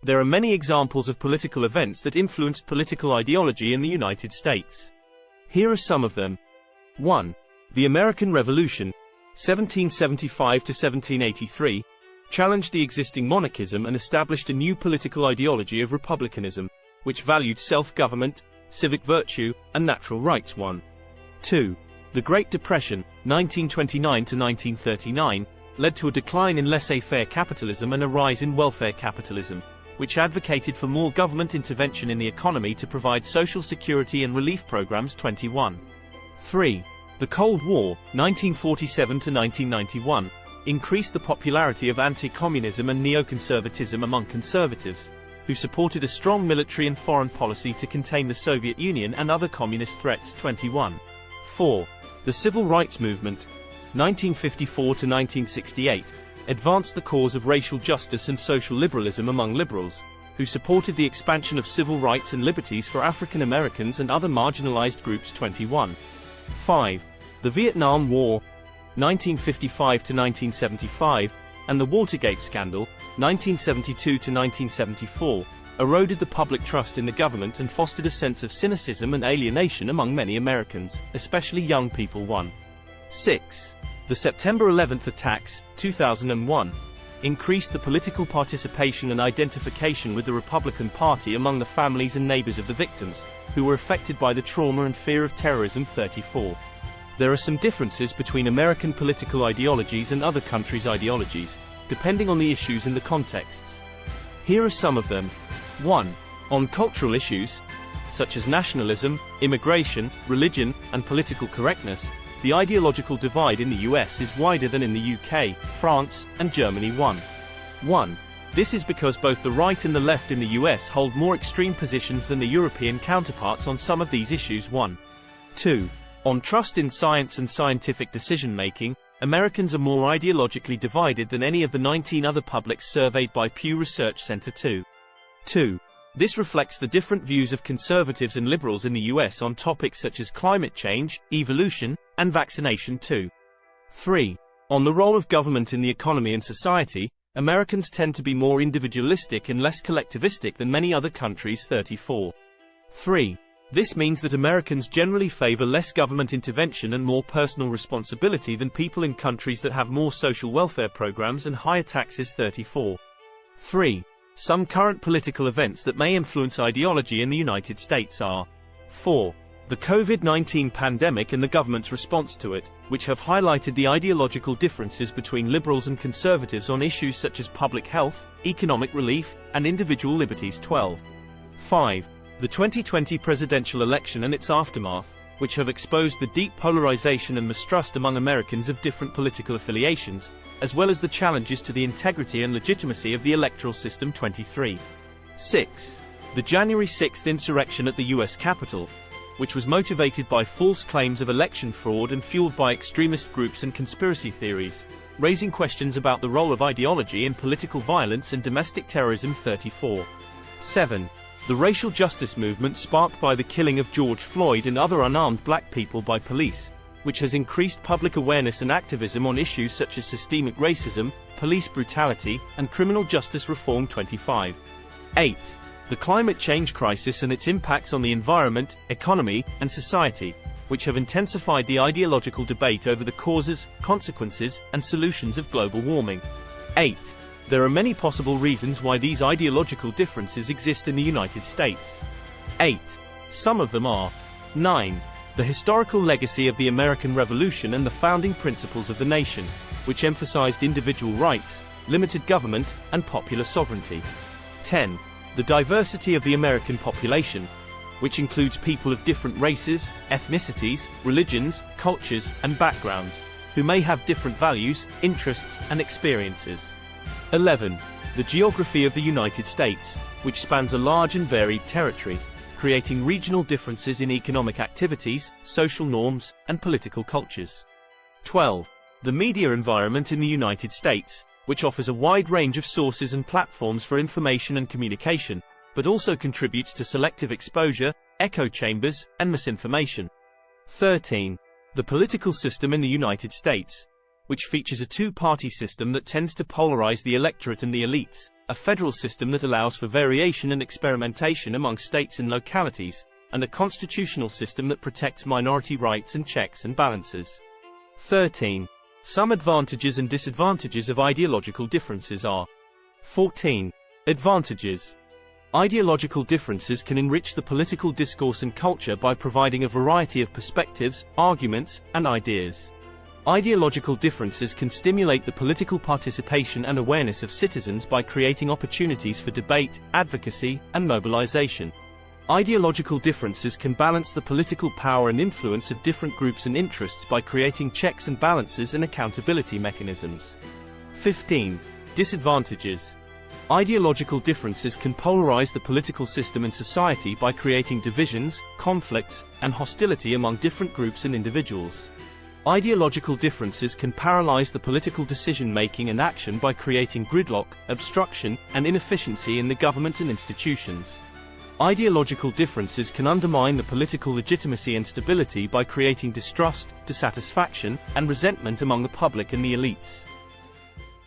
There are many examples of political events that influenced political ideology in the United States. Here are some of them. 1. The American Revolution, 1775 to 1783, challenged the existing monarchism and established a new political ideology of republicanism, which valued self-government, civic virtue, and natural rights. 1. 2. The Great Depression, 1929 to 1939, led to a decline in laissez-faire capitalism and a rise in welfare capitalism, which advocated for more government intervention in the economy to provide social security and relief programs. 21. 3. The Cold War, 1947 to 1991, increased the popularity of anti-communism and neoconservatism among conservatives, who supported a strong military and foreign policy to contain the Soviet Union and other communist threats. 21. 4. The Civil Rights Movement, 1954 to 1968, advanced the cause of racial justice and social liberalism among liberals, who supported the expansion of civil rights and liberties for African Americans and other marginalized groups. 21. 5. The Vietnam War, 1955 to 1975, and the Watergate scandal, 1972 to 1974, eroded the public trust in the government and fostered a sense of cynicism and alienation among many Americans, especially young people. 1. 6. The September 11th attacks, 2001, increased the political participation and identification with the Republican Party among the families and neighbors of the victims, who were affected by the trauma and fear of terrorism. 34. There are some differences between American political ideologies and other countries' ideologies, depending on the issues and the contexts. Here are some of them. 1. On cultural issues, such as nationalism, immigration, religion, and political correctness, the ideological divide in the US is wider than in the UK, France, and Germany. 1. This is because both the right and the left in the US hold more extreme positions than the European counterparts on some of these issues. 2. On trust in science and scientific decision-making, Americans are more ideologically divided than any of the 19 other publics surveyed by Pew Research Center. 2. This reflects the different views of conservatives and liberals in the US on topics such as climate change, evolution, and vaccination. 3. On the role of government in the economy and society, Americans tend to be more individualistic and less collectivistic than many other countries. 34. 3. This means that Americans generally favor less government intervention and more personal responsibility than people in countries that have more social welfare programs and higher taxes. 34. 3. Some current political events that may influence ideology in the United States are 4. The COVID-19 pandemic and the government's response to it, which have highlighted the ideological differences between liberals and conservatives on issues such as public health, economic relief, and individual liberties. 5. The 2020 presidential election and its aftermath, which have exposed the deep polarization and mistrust among Americans of different political affiliations, as well as the challenges to the integrity and legitimacy of the electoral system. 6. The January 6th insurrection at the U.S. Capitol, which was motivated by false claims of election fraud and fueled by extremist groups and conspiracy theories, raising questions about the role of ideology in political violence and domestic terrorism. 7. The racial justice movement sparked by the killing of George Floyd and other unarmed black people by police, which has increased public awareness and activism on issues such as systemic racism, police brutality, and criminal justice reform. 8. The climate change crisis and its impacts on the environment, economy, and society, which have intensified the ideological debate over the causes, consequences, and solutions of global warming. 8. There are many possible reasons why these ideological differences exist in the United States. 8. Some of them are 9. The historical legacy of the American Revolution and the founding principles of the nation, which emphasized individual rights, limited government, and popular sovereignty. 10. The diversity of the American population, which includes people of different races, ethnicities, religions, cultures, and backgrounds, who may have different values, interests, and experiences. 11. The geography of the United States, which spans a large and varied territory, creating regional differences in economic activities, social norms, and political cultures. 12. The media environment in the United States, which offers a wide range of sources and platforms for information and communication, but also contributes to selective exposure, echo chambers, and misinformation. 13. The political system in the United States, which features a two-party system that tends to polarize the electorate and the elites, a federal system that allows for variation and experimentation among states and localities, and a constitutional system that protects minority rights and checks and balances. 13. Some advantages and disadvantages of ideological differences are. 14. Advantages. Ideological differences can enrich the political discourse and culture by providing a variety of perspectives, arguments, and ideas. Ideological differences can stimulate the political participation and awareness of citizens by creating opportunities for debate, advocacy, and mobilization. Ideological differences can balance the political power and influence of different groups and interests by creating checks and balances and accountability mechanisms. 15. Disadvantages. Ideological differences can polarize the political system and society by creating divisions, conflicts, and hostility among different groups and individuals. Ideological differences can paralyze the political decision-making and action by creating gridlock, obstruction, and inefficiency in the government and institutions. Ideological differences can undermine the political legitimacy and stability by creating distrust, dissatisfaction, and resentment among the public and the elites.